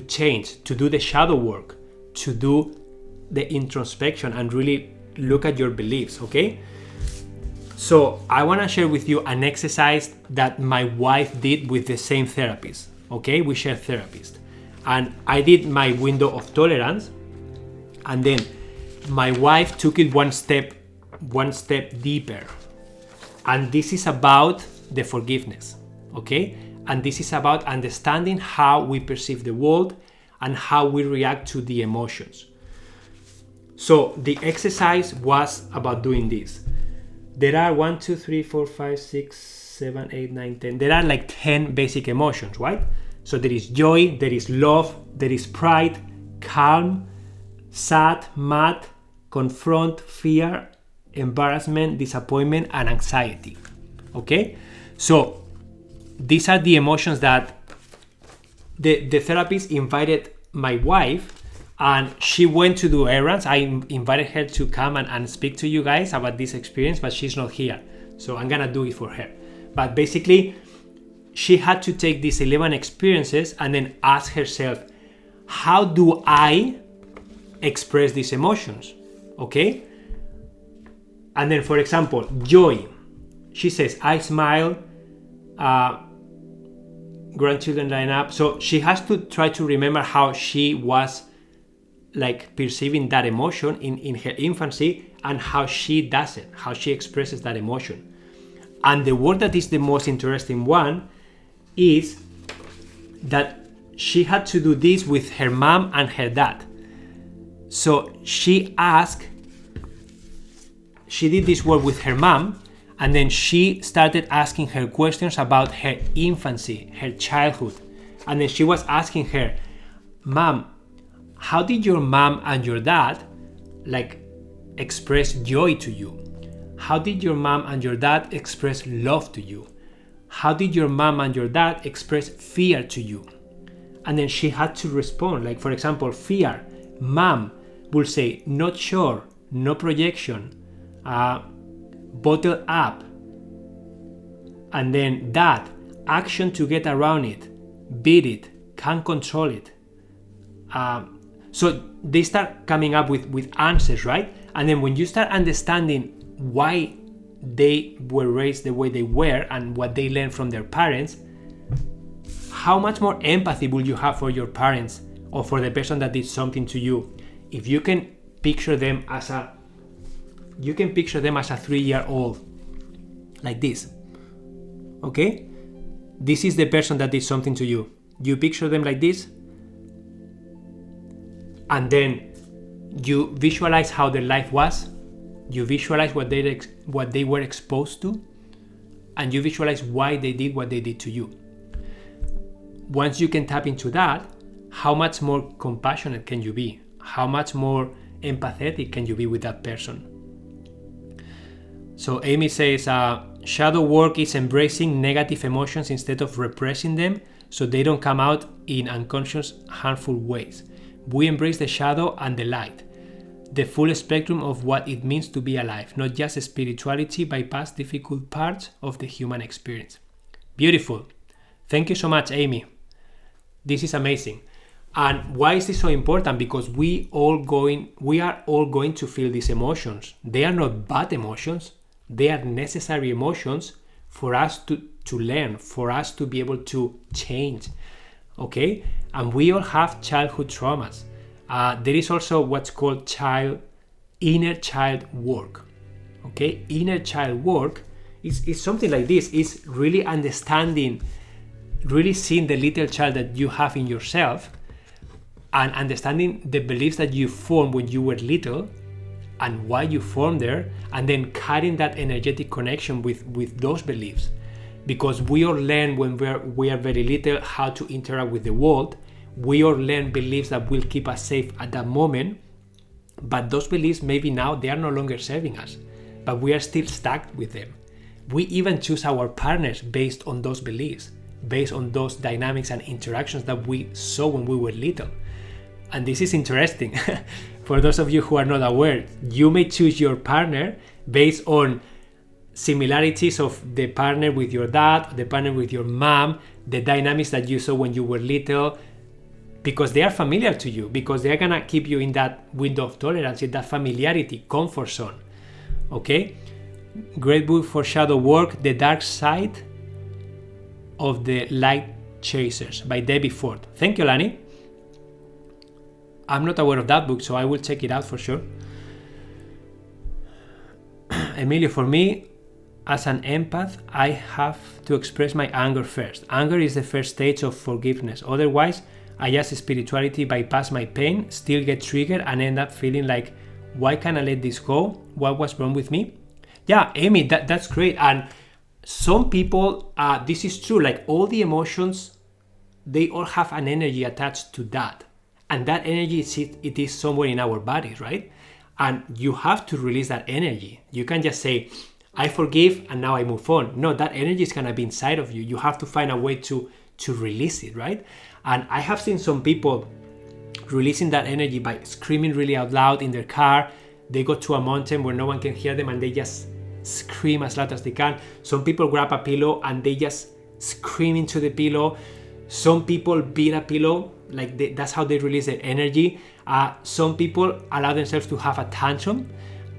change, to do the shadow work, to do the introspection and really look at your beliefs, okay? So I want to share with you an exercise that my wife did with the same therapist, okay? We share therapist. And I did my window of tolerance, and then my wife took it one step deeper. And this is about the forgiveness, okay? And this is about understanding how we perceive the world and how we react to the emotions. So the exercise was about doing this. There are 1, 2, 3, 4, 5, 6, 7, 8, 9, 10. There are like 10 basic emotions, right? So there is joy, there is love, there is pride, calm, sad, mad, confront, fear, embarrassment, disappointment, and anxiety. Okay? So these are the emotions that the therapist invited my wife, and she went to do errands. I invited her to come and speak to you guys about this experience, but she's not here. So I'm gonna do it for her. But basically, she had to take these 11 experiences and then ask herself, how do I express these emotions? Okay? And then, for example, joy. She says, I smile, grandchildren line up. So she has to try to remember how she was like perceiving that emotion in her infancy and how she does it, how she expresses that emotion. And the word that is the most interesting one is that she had to do this with her mom and her dad. So she did this work with her mom, and then she started asking her questions about her infancy, her childhood. And then she was asking her, Mom, how did your mom and your dad like express joy to you? How did your mom and your dad express love to you? How did your mom and your dad express fear to you? And then she had to respond. Like, for example, fear. Mom will say, not sure, no projection, bottle up. And then dad, action to get around it, beat it, can't control it. So they start coming up with answers, right? And then when you start understanding why they were raised the way they were and what they learned from their parents, how much more empathy will you have for your parents or for the person that did something to you if you can picture them as a 3-year-old like this. Okay? This is the person that did something to you. You picture them like this, and then you visualize how their life was. You visualize what they were exposed to, and you visualize why they did what they did to you. Once you can tap into that, how much more compassionate can you be? How much more empathetic can you be with that person? So Amy says, shadow work is embracing negative emotions instead of repressing them so they don't come out in unconscious, harmful ways. We embrace the shadow and the light, the full spectrum of what it means to be alive, not just spirituality bypass difficult parts of the human experience. Beautiful. Thank you so much, Amy. This is amazing. And why is this so important? Because we are all going to feel these emotions. They are not bad emotions. They are necessary emotions for us to learn, for us to be able to change. Okay? And we all have childhood traumas. There is also what's called inner child work. Okay? Inner child work is something like this. It's really understanding, really seeing the little child that you have in yourself and understanding the beliefs that you formed when you were little and why you formed there, and then carrying that energetic connection with those beliefs. Because we all learn when we are very little how to interact with the world. We all learn beliefs that will keep us safe at that moment, but those beliefs maybe now they are no longer serving us, but we are still stuck with them. We even choose our partners based on those beliefs, based on those dynamics and interactions that we saw when we were little. And this is interesting. For those of you who are not aware, you may choose your partner based on similarities of the partner with your dad, the partner with your mom, the dynamics that you saw when you were little, because they are familiar to you, because they are gonna keep you in that window of tolerance, in that familiarity, comfort zone. Okay? Great book for shadow work, The Dark Side of the Light Chasers by Debbie Ford. Thank you, Lani. I'm not aware of that book, so I will check it out for sure. Emilio, for me, as an empath, I have to express my anger first. Anger is the first stage of forgiveness. Otherwise, I just spirituality bypass my pain, still get triggered, and end up feeling like, why can't I let this go? What was wrong with me? Yeah, Amy, that's great. And some people, this is true, like all the emotions, they all have an energy attached to that. And that energy, it is somewhere in our bodies, right? And you have to release that energy. You can't just say, I forgive and now I move on. No, that energy is gonna be inside of you. You have to find a way to release it, right? And I have seen some people releasing that energy by screaming really out loud in their car. They go to a mountain where no one can hear them and they just scream as loud as they can. Some people grab a pillow and they just scream into the pillow. Some people beat a pillow, like that's how they release their energy. Some people allow themselves to have a tantrum,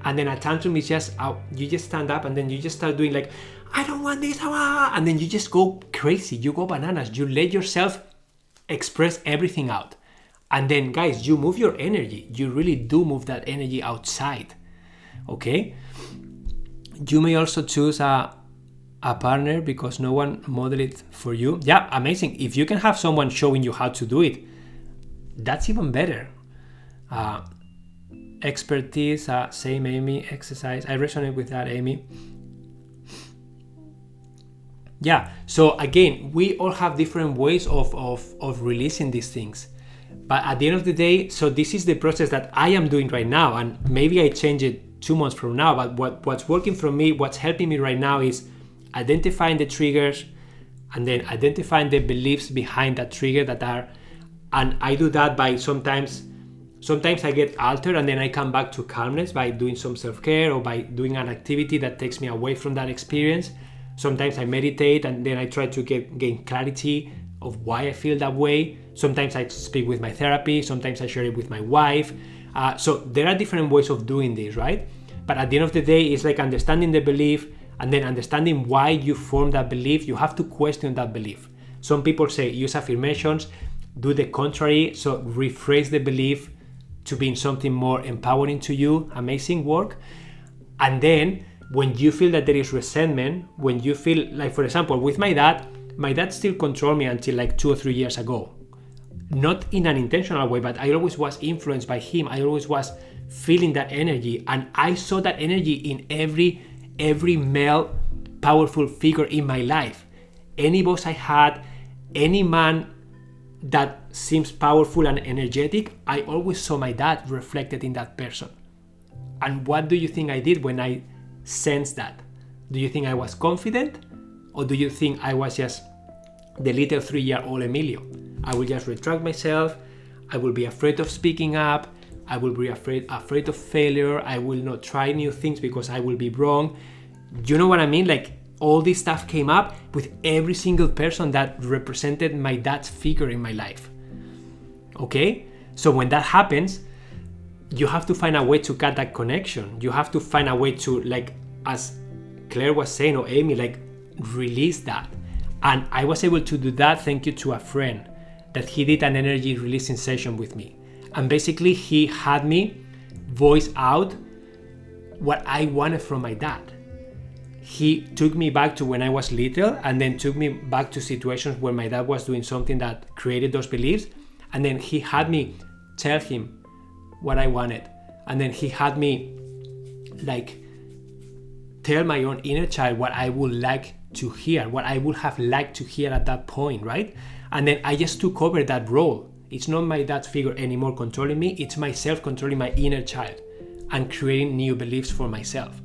and then a tantrum is just you just stand up and then you just start doing like, I don't want this, and then you just go crazy, you go bananas, you let yourself express everything out. And then guys, you move your energy, you really do move that energy outside. Okay, you may also choose a partner because no one modeled it for you. Yeah, amazing. If you can have someone showing you how to do it, that's even better. Expertise, same Amy. Exercise, I resonate with that, Amy. Yeah, so again, we all have different ways of releasing these things. But at the end of the day, so this is the process that I am doing right now, and maybe I change it 2 months from now, but what's working for me, what's helping me right now is identifying the triggers and then identifying the beliefs behind that trigger that are, and I do that by sometimes I get altered and then I come back to calmness by doing some self-care or by doing an activity that takes me away from that experience. Sometimes I meditate and then I try to gain clarity of why I feel that way. Sometimes I speak with my therapist, sometimes I share it with my wife. So there are different ways of doing this, right? But at the end of the day, it's like understanding the belief and then understanding why you form that belief. You have to question that belief. Some people say use affirmations, do the contrary, so rephrase the belief to being something more empowering to you. Amazing work. And then when you feel that there is resentment, when you feel like, for example, with my dad still controlled me until like 2 or 3 years ago. Not in an intentional way, but I always was influenced by him. I always was feeling that energy, and I saw that energy in every male powerful figure in my life. Any boss I had, any man that seems powerful and energetic, I always saw my dad reflected in that person. And what do you think I did when I sensed that? Do you think I was confident? Or do you think I was just the little 3-year-old Emilio? I will just retract myself. I will be afraid of speaking up. I will be afraid of failure. I will not try new things because I will be wrong. You know what I mean? Like all this stuff came up with every single person that represented my dad's figure in my life. Okay? So when that happens, you have to find a way to cut that connection. You have to find a way to, like, as Claire was saying, or Amy, like, release that. And I was able to do that thank you to a friend that he did an energy releasing session with me. And basically he had me voice out what I wanted from my dad. He took me back to when I was little and then took me back to situations where my dad was doing something that created those beliefs. And then he had me tell him what I wanted. And then he had me like tell my own inner child what I would like to hear, what I would have liked to hear at that point, right? And then I just took over that role. It's not my dad's figure anymore controlling me, it's myself controlling my inner child and creating new beliefs for myself.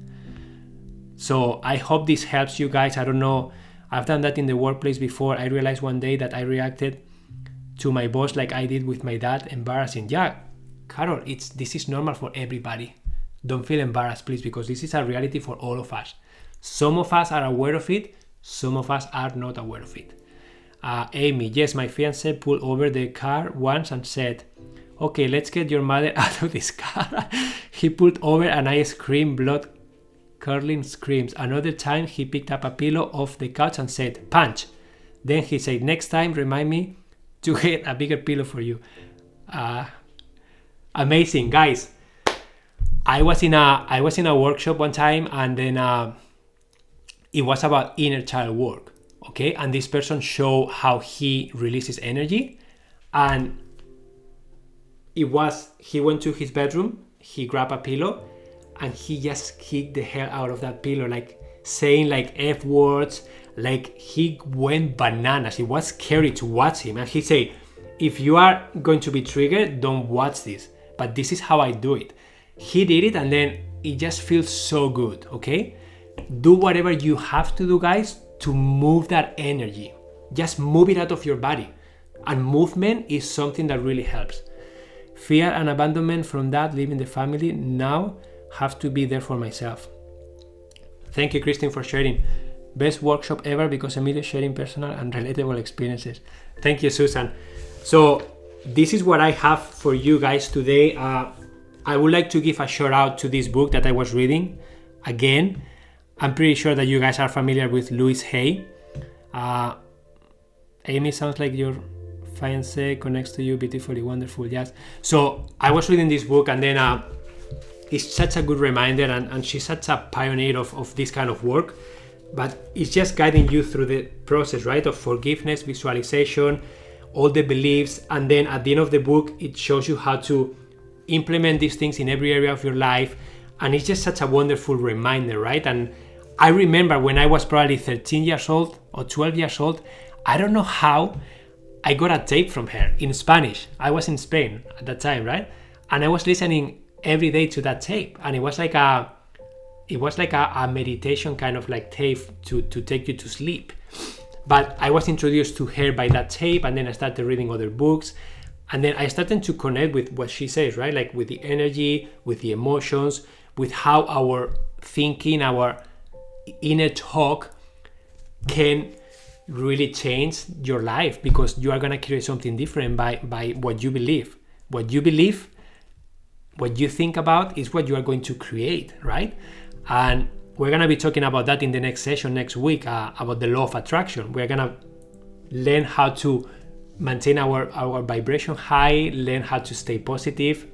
So I hope this helps you guys. I don't know, I've done that in the workplace before. I realized one day that I reacted to my boss like I did with my dad, embarrassing. Yeah, Carol, this is normal for everybody. Don't feel embarrassed, please, because this is a reality for all of us. Some of us are aware of it, some of us are not aware of it. Amy, yes, my fiancé pulled over the car once and said, okay, let's get your mother out of this car. He pulled over and I screamed blood curdling screams. Another time he picked up a pillow off the couch and said, punch. Then he said, next time remind me to get a bigger pillow for you. Amazing, guys. I was in a workshop one time and then it was about inner child work. Okay, and this person showed how he releases energy, and he went to his bedroom, he grabbed a pillow, and he just kicked the hell out of that pillow, like saying like F words, like he went bananas. It was scary to watch him, and he said, if you are going to be triggered, don't watch this, but this is how I do it. He did it, and then it just feels so good. Okay, do whatever you have to do, guys, to move that energy. Just move it out of your body, and movement is something that really helps. Fear and abandonment from that, leaving the family, now have to be there for myself. Thank you, Christine, for sharing. Best workshop ever because Emilio is sharing personal and relatable experiences. Thank you, Susan. So this is what I have for you guys today. I would like to give a shout out to this book that I was reading. Again, I'm pretty sure that you guys are familiar with Louise Hay. Amy, sounds like your fiancé connects to you beautifully, wonderful, yes. So I was reading this book, and then it's such a good reminder, and she's such a pioneer of this kind of work. But it's just guiding you through the process, right, of forgiveness, visualization, all the beliefs, and then at the end of the book, it shows you how to implement these things in every area of your life. And it's just such a wonderful reminder, right? And I remember when I was probably 13 years old or 12 years old, I don't know how I got a tape from her in Spanish. I was in Spain at that time, right? And I was listening every day to that tape, and it was like a meditation kind of like tape to take you to sleep. But I was introduced to her by that tape, and then I started reading other books, and then I started to connect with what she says, right? Like with the energy, with the emotions, with how our thinking, our inner talk can really change your life, because you are going to create something different by what you believe. What you believe, what you think about is what you are going to create, right? And we're going to be talking about that in the next session next week, about the law of attraction. We're going to learn how to maintain our vibration high, learn how to stay positive.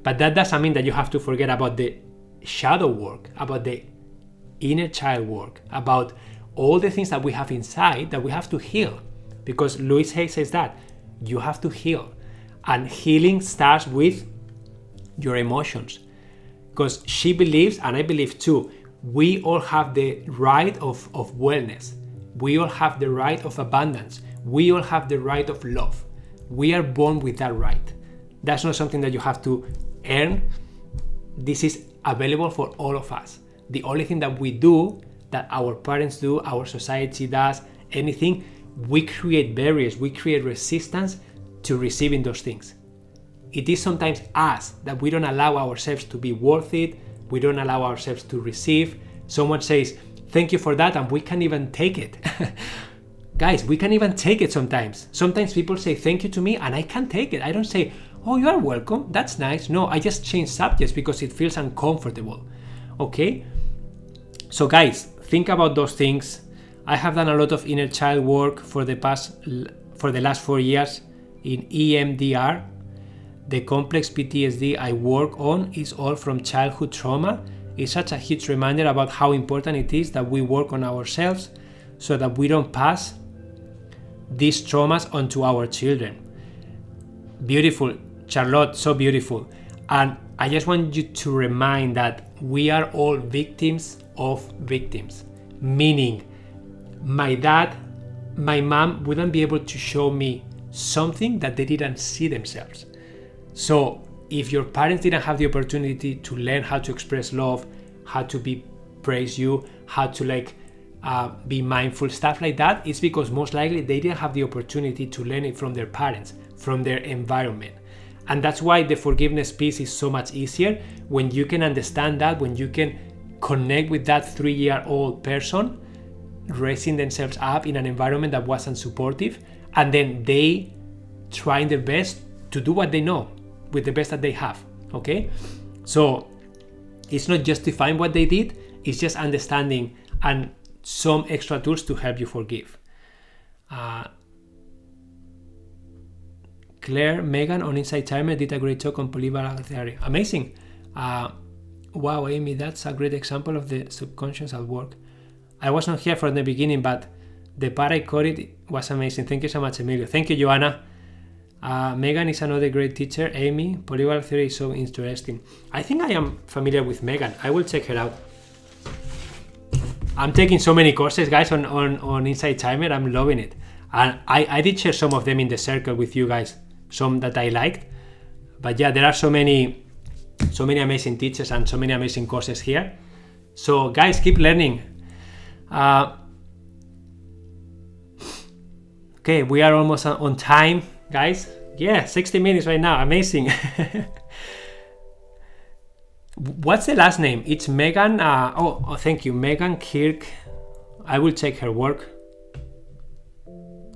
But that doesn't mean that you have to forget about the shadow work, about the inner child work, about all the things that we have inside that we have to heal. Because Louise Hay says that you have to heal. And healing starts with your emotions. Because she believes, and I believe too, we all have the right of wellness. We all have the right of abundance. We all have the right of love. We are born with that right. That's not something that you have to earn. This is available for all of us. The only thing that we do, that our parents do, our society does, anything, we create barriers, we create resistance to receiving those things. It is sometimes us that we don't allow ourselves to be worth it, we don't allow ourselves to receive. Someone says, thank you for that, and we can't even take it. Guys, we can't even take it sometimes. Sometimes people say thank you to me and I can't take it. I don't say, oh, you are welcome, that's nice. No, I just change subjects because it feels uncomfortable. Okay? So guys, think about those things. I have done a lot of inner child work for the last 4 years in EMDR. The complex PTSD I work on is all from childhood trauma. It's such a huge reminder about how important it is that we work on ourselves so that we don't pass these traumas onto our children. Beautiful, Charlotte, so beautiful. And I just want you to remind that we are all victims of victims. Meaning, my dad, my mom wouldn't be able to show me something that they didn't see themselves. So if your parents didn't have the opportunity to learn how to express love, how to praise you, how to be mindful, stuff like that, it's because most likely they didn't have the opportunity to learn it from their parents, from their environment. And that's why the forgiveness piece is so much easier when you can understand that, when you can connect with that 3-year-old person raising themselves up in an environment that wasn't supportive, and then they trying their best to do what they know with the best that they have. Okay, so it's not justifying what they did, it's just understanding and some extra tools to help you forgive. Claire, Megan on Inside Timer did a great talk on polyvagal theory. Amazing. Wow, Amy, that's a great example of the subconscious at work. I was not here from the beginning, but the part I caught it was amazing. Thank you so much, Emilio. Thank you, Joanna. Megan is another great teacher. Amy, polyvagal theory is so interesting. I think I am familiar with Megan. I will check her out. I'm taking so many courses, guys, on Inside Timer. I'm loving it. And I did share some of them in the circle with you guys, some that I liked. But yeah, there are so many amazing teachers and so many amazing courses here. So guys, keep learning. Okay, we are almost on time, guys. Yeah, 60 minutes right now. Amazing. What's the last name? It's Megan. Oh, thank you, Megan Kirk. I will check her work.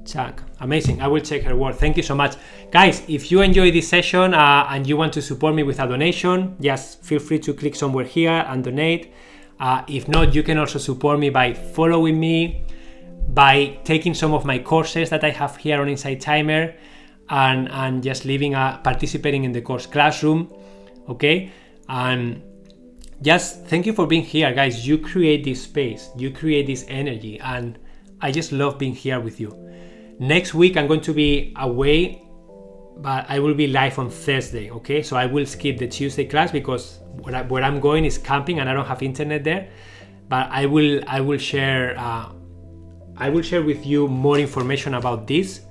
Chuck, amazing. I will check her work. Thank you so much. Guys, if you enjoy this session and you want to support me with a donation, just feel free to click somewhere here and donate. If not, you can also support me by following me, by taking some of my courses that I have here on Inside Timer, and just participating in the course classroom. Okay, and just thank you for being here, guys. You create this space, you create this energy, and I just love being here with you. Next week I'm going to be away, but I will be live on Thursday. Okay, so I will skip the Tuesday class because where I'm going is camping and I don't have internet there. But I will share with you more information about this.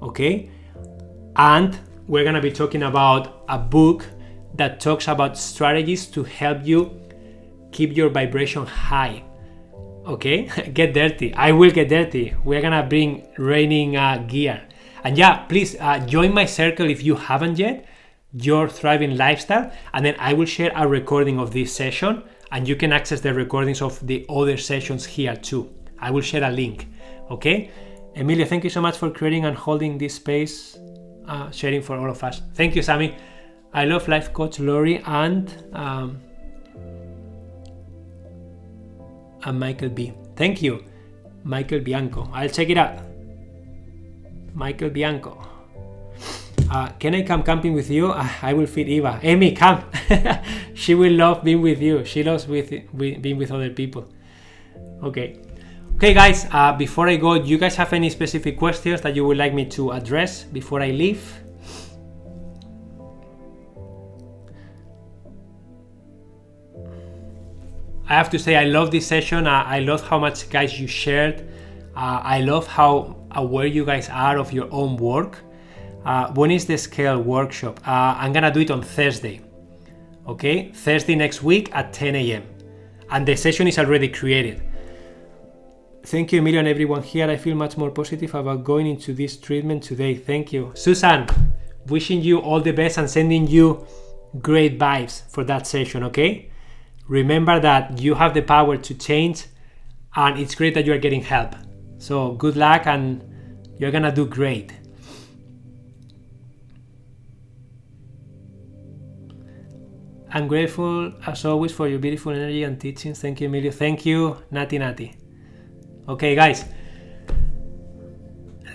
Okay, and we're gonna be talking about a book that talks about strategies to help you keep your vibration high. Okay, get dirty. I will get dirty. We're gonna bring raining gear. And yeah, please join my circle if you haven't yet, Your Thriving Lifestyle, and then I will share a recording of this session, and you can access the recordings of the other sessions here too. I will share a link. Okay, Emilio, thank you so much for creating and holding this space, sharing for all of us. Thank you, Sammy. I love Life Coach Lori and Michael B. Thank you, Michael Bianco. I'll check it out. Michael Bianco. Can I come camping with you? I will feed Eva. Amy, come. She will love being with you. She loves being with other people. Okay, guys. Before I go, do you guys have any specific questions that you would like me to address before I leave? I have to say I love this session. I love how much, guys, you shared. I love how aware you guys are of your own work. When is the scale workshop? I'm gonna do it on Thursday. Okay, Thursday next week at 10 a.m. and the session is already created. Thank you, Emilio, and everyone here. I feel much more positive about going into this treatment today. Thank you, Susan. Wishing you all the best and sending you great vibes for that session. Okay, remember that you have the power to change, and it's great that you are getting help. So good luck, and you're gonna do great. I'm grateful as always for your beautiful energy and teachings. Thank you, Emilio. Thank you, Nati. Okay, guys.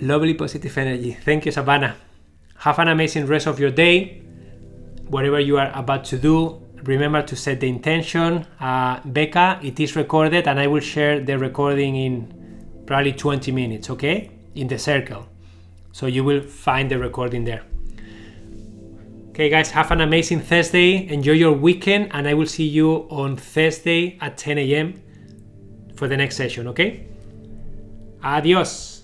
Lovely positive energy. Thank you, Savannah. Have an amazing rest of your day. Whatever you are about to do, remember to set the intention. Becca, it is recorded, and I will share the recording in probably 20 minutes, okay? In the circle. So you will find the recording there. Okay, guys, have an amazing Thursday. Enjoy your weekend, and I will see you on Thursday at 10 a.m. for the next session, okay? Adios.